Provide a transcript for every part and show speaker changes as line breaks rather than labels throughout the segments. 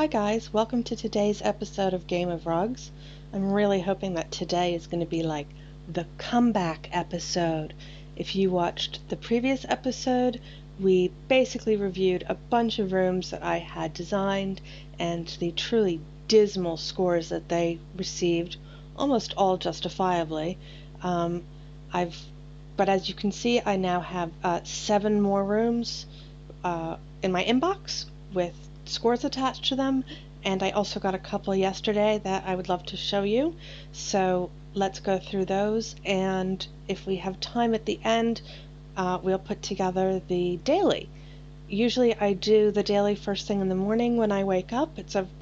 Hi guys, welcome to today's episode of Game of Rugs. I'm really hoping that today is going to be like the comeback episode. If you watched the previous episode, we basically reviewed a bunch of rooms that I had designed and the truly dismal scores that they received, almost all justifiably. Um, I've, but as you can see, I now have 7 more rooms in my inbox with scores attached to them, and I also got a couple yesterday that I would love to show you. So let's go through those, and if we have time at the end, we'll put together the daily. Usually I do the daily first thing in the morning when I wake up.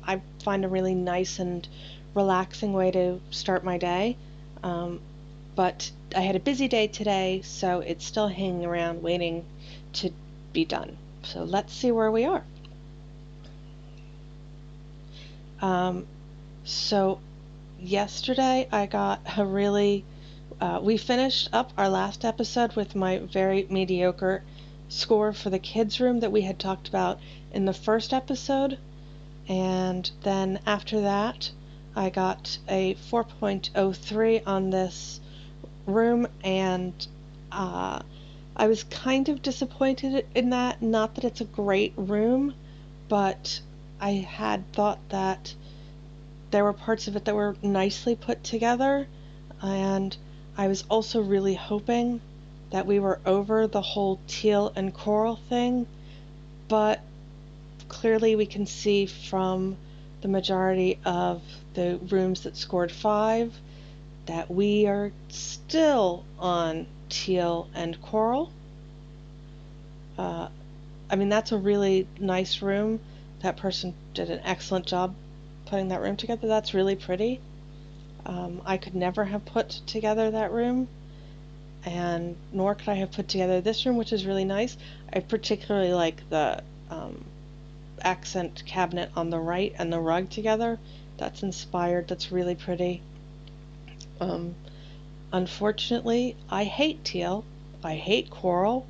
I find a really nice and relaxing way to start my day. But I had a busy day today, so it's still hanging around waiting to be done. So let's see where we are. So yesterday I got a really, we finished up our last episode with my very mediocre score for the kids' room that we had talked about in the first episode. And then after that, I got a 4.03 on this room, and I was kind of disappointed in that. Not that it's a great room, but I had thought that there were parts of it that were nicely put together, and I was also really hoping that we were over the whole teal and coral thing, but clearly we can see from the majority of the rooms that scored 5 that we are still on teal and coral. I mean, that's a really nice room. That person did an excellent job putting that room together. That's really pretty. I could never have put together that room, and nor could I have put together this room, which is really nice. I particularly like the accent cabinet on the right and the rug together. That's inspired. That's really pretty. Unfortunately, I hate teal. I hate coral.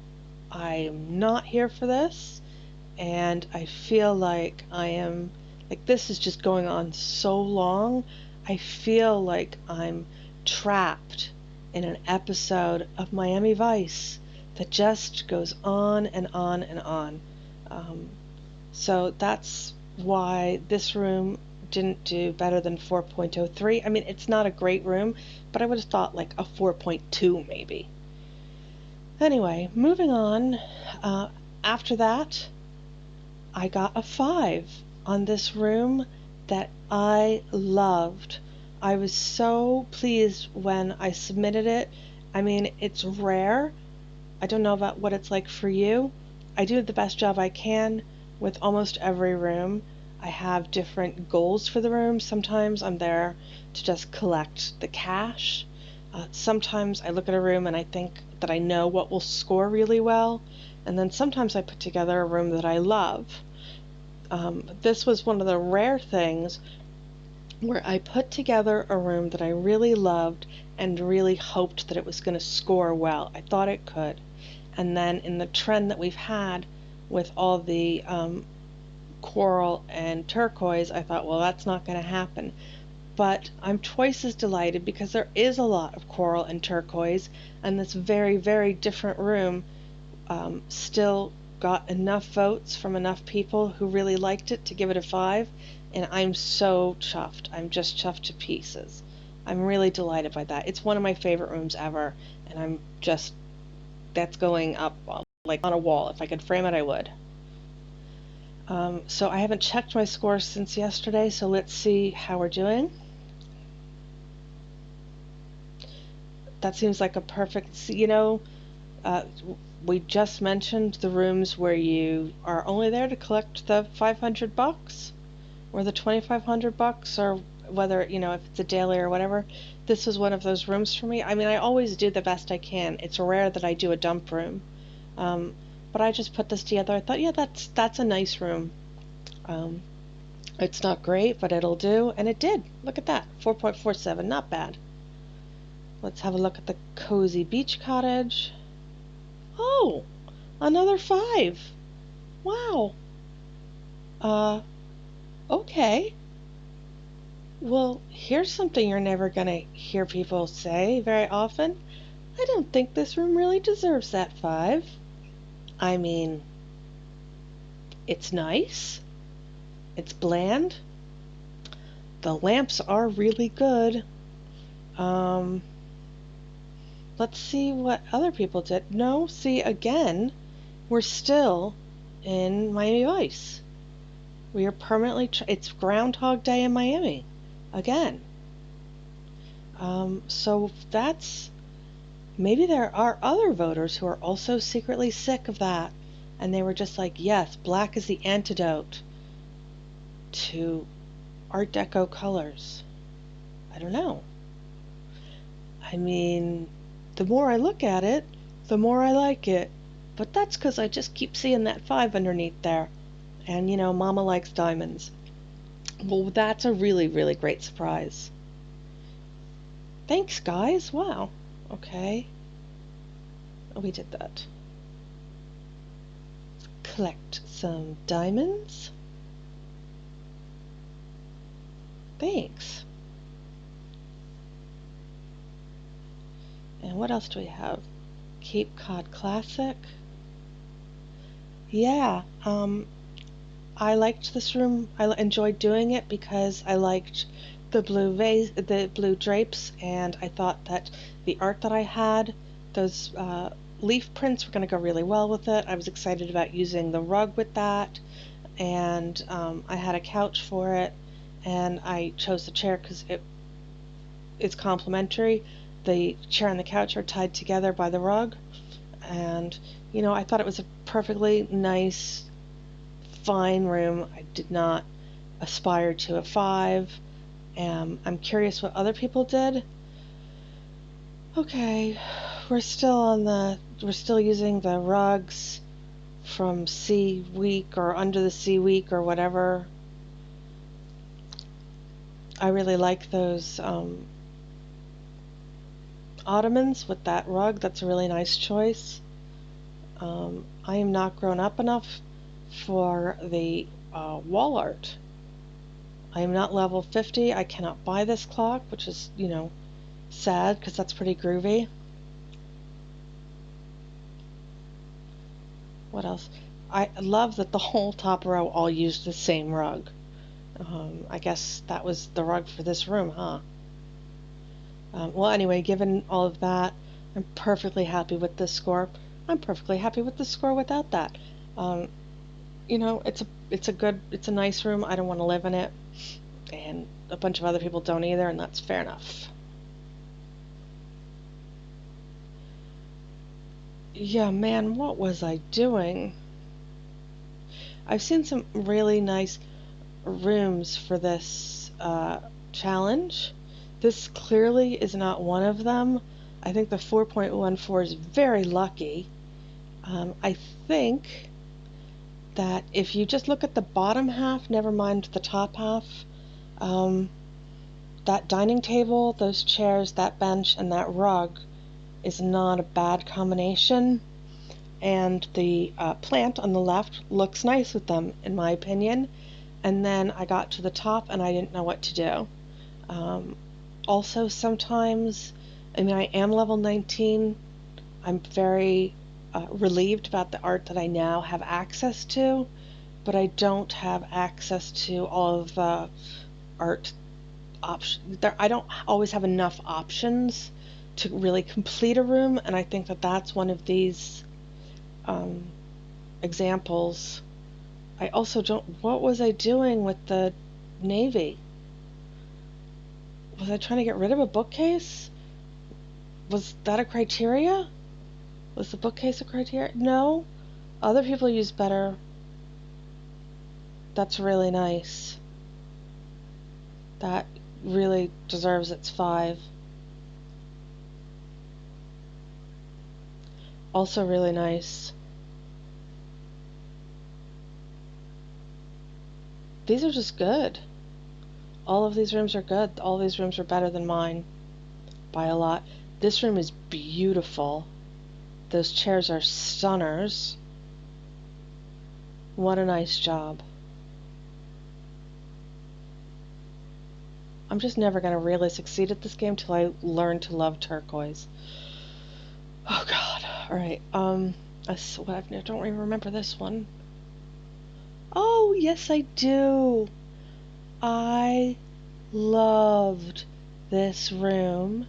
I am not here for this, and I feel like this is just going on so long. I feel like I'm trapped in an episode of Miami Vice that just goes on and on and on. So that's why this room didn't do better than 4.03. I mean, it's not a great room, but I would have thought like a 4.2 maybe. Anyway, moving on. After that, I got a 5 on this room that I loved. I was so pleased when I submitted it. I mean, it's rare. I don't know about what it's like for you. I do the best job I can with almost every room. I have different goals for the room. Sometimes I'm there to just collect the cash. Sometimes I look at a room and I think that I know what will score really well, and then sometimes I put together a room that I love. This was one of the rare things where I put together a room that I really loved and really hoped that it was going to score well. I thought it could. And then in the trend that we've had with all the coral and turquoise, I thought, well, that's not going to happen. But I'm twice as delighted because there is a lot of coral and turquoise, and this very, very different room still got enough votes from enough people who really liked it to give it a 5, and I'm so chuffed. I'm just chuffed to pieces. I'm really delighted by that. It's one of my favorite rooms ever, and that's going up like on a wall. If I could frame it, I would. So I haven't checked my scores since yesterday, so let's see how we're doing. That seems like a perfect, we just mentioned the rooms where you are only there to collect the $500 or the $2,500, or whether, if it's a daily or whatever. This was one of those rooms for me. I mean, I always do the best I can. It's rare that I do a dump room. But I just put this together. I thought, yeah, that's a nice room. It's not great, but it'll do, and it did. Look at that, 4.47, not bad. Let's have a look at the cozy beach cottage. Oh, another 5. Wow. Okay. Well, here's something you're never going to hear people say very often. I don't think this room really deserves that 5. I mean, it's nice, it's bland, the lamps are really good. Um, let's see what other people did. No, see, again, we're still in Miami Vice. We are permanently, it's Groundhog Day in Miami. Again. So that's, maybe there are other voters who are also secretly sick of that. And they were just like, yes, black is the antidote to Art Deco colors. I don't know. I mean, the more I look at it, the more I like it. But that's because I just keep seeing that 5 underneath there. And, you know, Mama likes diamonds. Well, that's a really, really great surprise. Thanks, guys. Wow. Okay. Oh, we did that. Collect some diamonds. Thanks. And what else do we have? Cape Cod Classic. Yeah, I liked this room. I enjoyed doing it because I liked the blue vase, the blue drapes, and I thought that the art that I had, those leaf prints were going to go really well with it. I was excited about using the rug with that, and I had a couch for it, and I chose the chair because it's complementary. The chair and the couch are tied together by the rug, and you know, I thought it was a perfectly nice, fine room. I did not aspire to a 5. I'm curious what other people did. Okay, we're still using the rugs from Sea Week or Under the Sea Week or whatever. I really like those ottomans with that rug. That's a really nice choice. I am not grown up enough for the wall art. I am not level 50. I cannot buy this clock, which is, you know, sad because that's pretty groovy. What else? I love that the whole top row all used the same rug. I guess that was the rug for this room, huh? Well, anyway, given all of that, I'm perfectly happy with this score. I'm perfectly happy with the score without that. Um, you know, it's a nice room. I don't want to live in it, and a bunch of other people don't either, and that's fair enough. Yeah, man, what was I doing? I've seen some really nice rooms for this challenge. This clearly is not one of them. I think the 4.14 is very lucky. I think that if you just look at the bottom half, never mind the top half, um, that dining table, those chairs, that bench, and that rug is not a bad combination. And the plant on the left looks nice with them, in my opinion. And then I got to the top and I didn't know what to do. Also, sometimes, I mean, I am level 19. I'm very relieved about the art that I now have access to, but I don't have access to all of the art options. I don't always have enough options to really complete a room, and I think that that's one of these um, examples. I also don't. What was I doing with the navy? Was I trying to get rid of a bookcase? Was that a criteria? Was the bookcase a criteria? No. Other people use better. That's really nice. That really deserves its 5. Also really nice. These are just good. All of these rooms are good. All of these rooms are better than mine by a lot. This room is beautiful. Those chairs are stunners. What a nice job. I'm just never going to really succeed at this game till I learn to love turquoise. Oh God. All right. I don't even remember this one. Oh, yes, I do. I loved this room.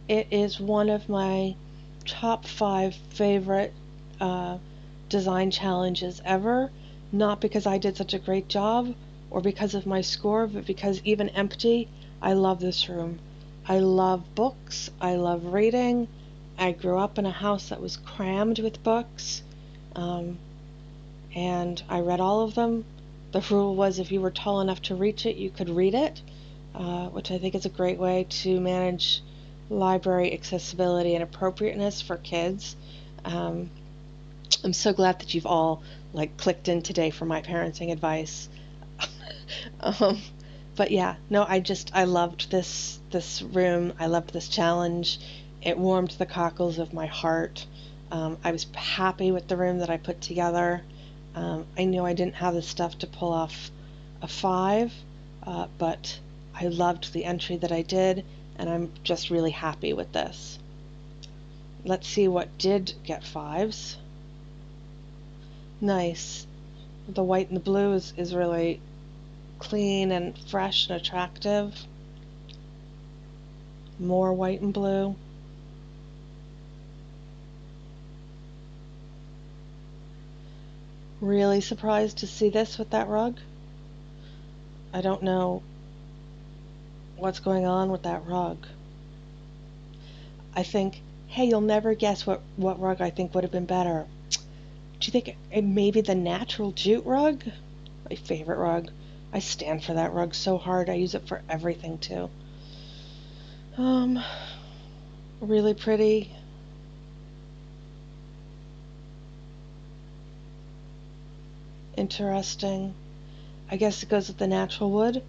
It is one of my top 5 favorite design challenges ever. Not because I did such a great job or because of my score, but because even empty, I love this room. I love books. I love reading. I grew up in a house that was crammed with books, and I read all of them. The rule was if you were tall enough to reach it, you could read it, which I think is a great way to manage library accessibility and appropriateness for kids. I'm so glad that you've all clicked in today for my parenting advice. um, but yeah, no, I loved this room. I loved this challenge. It warmed the cockles of my heart. I was happy with the room that I put together. I knew I didn't have the stuff to pull off a 5, but I loved the entry that I did, and I'm just really happy with this. Let's see what did get 5s. Nice. The white and the blue is really clean and fresh and attractive. More white and blue. Really surprised to see this with that rug. I don't know what's going on with that rug. I think, hey, you'll never guess what rug I think would have been better. Do you think it maybe the natural jute rug? My favorite rug. I stand for that rug so hard. I use it for everything too. Really pretty. Interesting. I guess it goes with the natural wood.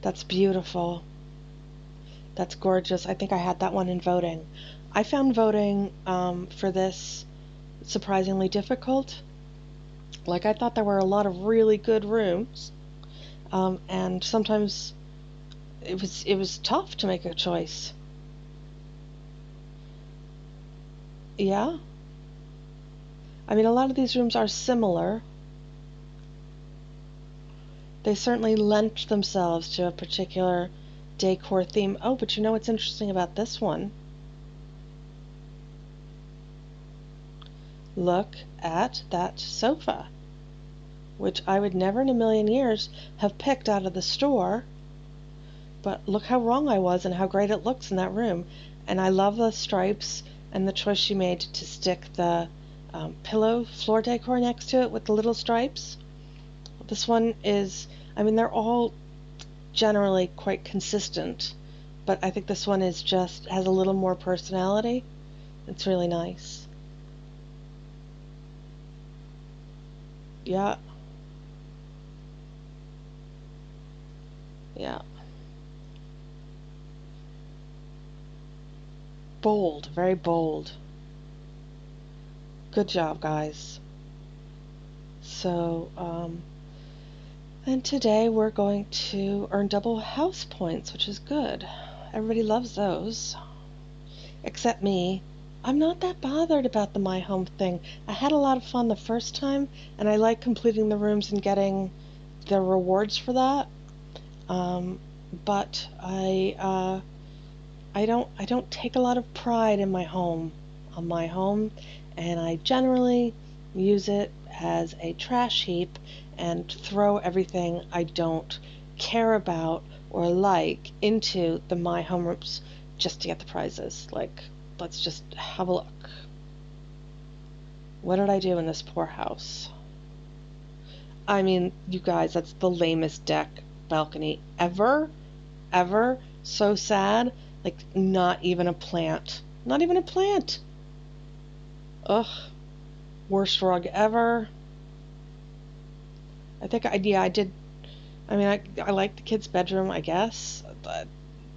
That's beautiful. That's gorgeous. I think I had that one in voting. I found voting for this surprisingly difficult. I thought there were a lot of really good rooms, and sometimes it was tough to make a choice. Yeah. I mean, a lot of these rooms are similar. They certainly lent themselves to a particular decor theme. Oh, but you know what's interesting about this one? Look at that sofa, which I would never in a million years have picked out of the store, but look how wrong I was and how great it looks in that room. And I love the stripes and the choice she made to stick the pillow floor decor next to it with the little stripes. This one is, I mean, they're all generally quite consistent, but I think this one is just has a little more personality. It's really nice. Yeah. Yeah. Bold, very bold. Good job, guys. So, and today we're going to earn double house points, which is good. Everybody loves those. Except me. I'm not that bothered about the My Home thing. I had a lot of fun the first time, and I like completing the rooms and getting the rewards for that. But I don't take a lot of pride in on my home, and I generally use it as a trash heap and throw everything I don't care about or like into the My Home rooms just to get the prizes. Let's just have a look. What did I do in this poor house? I mean, you guys, that's the lamest deck balcony ever. Ever. So sad. Not even a plant. Not even a plant. Ugh. Worst rug ever. I think I did. I mean, I like the kid's bedroom, I guess.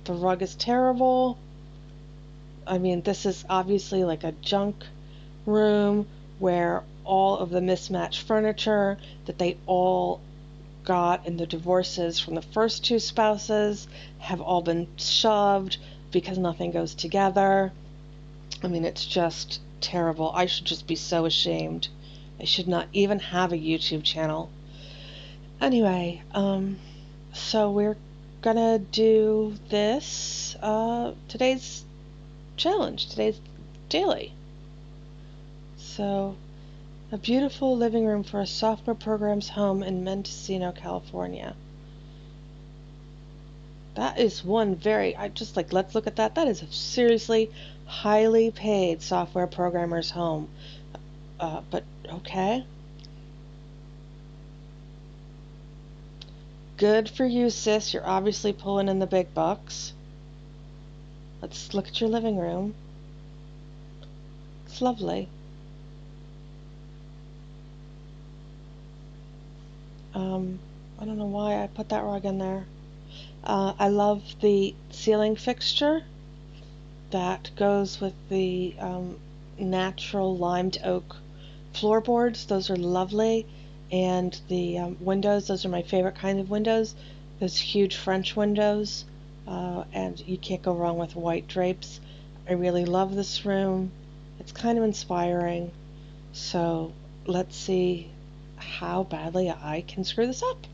The rug is terrible. I mean, this is obviously like a junk room where all of the mismatched furniture that they all got in the divorces from the first two spouses have all been shoved because nothing goes together. I mean, it's just terrible. I should just be so ashamed. I should not even have a YouTube channel. Anyway, so we're gonna do this, today's challenge, today's daily. So, a beautiful living room for a software program's home in Mendocino, California. That is one very, I just like, let's look at that. That is a seriously highly paid software programmer's home. But okay. Good for you, sis. You're obviously pulling in the big bucks. Let's look at your living room. It's lovely. I don't know why I put that rug in there. I love the ceiling fixture that goes with the natural limed oak floorboards. Those are lovely. And the windows, those are my favorite kind of windows. Those huge French windows. And you can't go wrong with white drapes. I really love this room. It's kind of inspiring. So let's see how badly I can screw this up.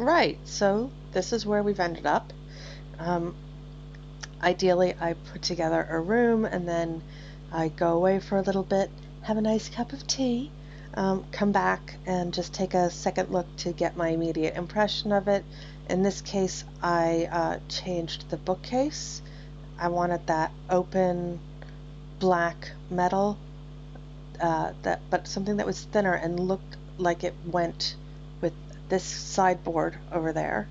Right, so this is where we've ended up. Um, Ideally, I put together a room and then I go away for a little bit, have a nice cup of tea, come back and just take a second look to get my immediate impression of it. In this case, I changed the bookcase. I wanted that open black metal, but something that was thinner and looked like it went with this sideboard over there.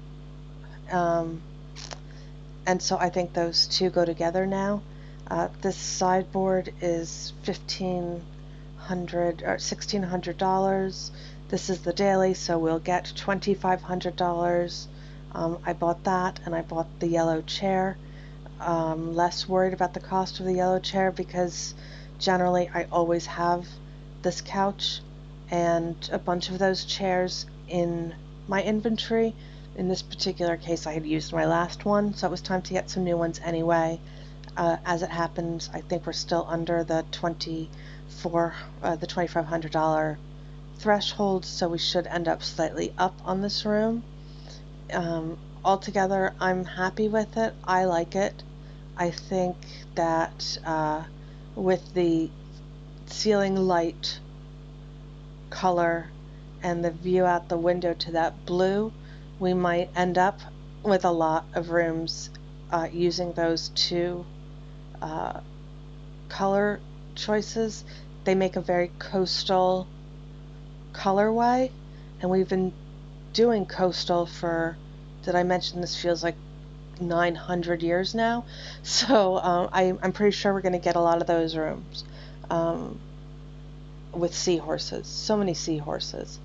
Um, and so I think those two go together now. This sideboard is $1,600. This is the daily, so we'll get $2,500. I bought that, and I bought the yellow chair. Less worried about the cost of the yellow chair because generally I always have this couch and a bunch of those chairs in my inventory. In this particular case, I had used my last one, so it was time to get some new ones anyway. As it happens, I think we're still under the $2,500 threshold, so we should end up slightly up on this room. Altogether, I'm happy with it. I like it. I think that with the ceiling light color and the view out the window to that blue, we might end up with a lot of rooms using those two color choices. They make a very coastal colorway, and we've been doing coastal for, did I mention this feels like 900 years now? So I'm pretty sure we're going to get a lot of those rooms with seahorses. So many seahorses.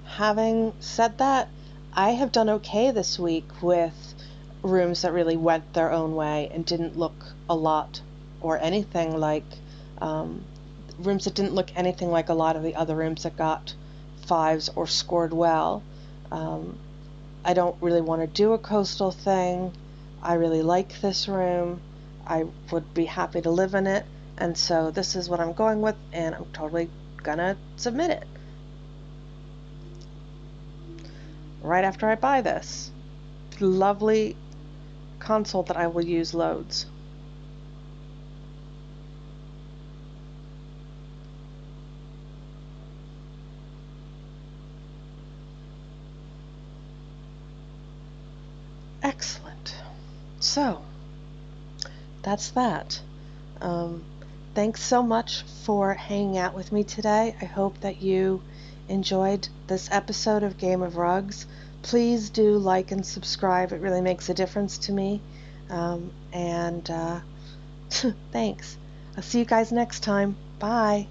Having said that, I have done okay this week with rooms that really went their own way and didn't look a lot or anything like rooms that didn't look anything like a lot of the other rooms that got fives or scored well. I don't really want to do a coastal thing. I really like this room. I would be happy to live in it, and so this is what I'm going with, and I'm totally gonna submit it right after I buy this lovely console that I will use loads. Excellent. So that's that. Thanks so much for hanging out with me today. I hope that you enjoyed this episode of Game of Rugs. Please do like and subscribe. It really makes a difference to me. And thanks. I'll see you guys next time. Bye.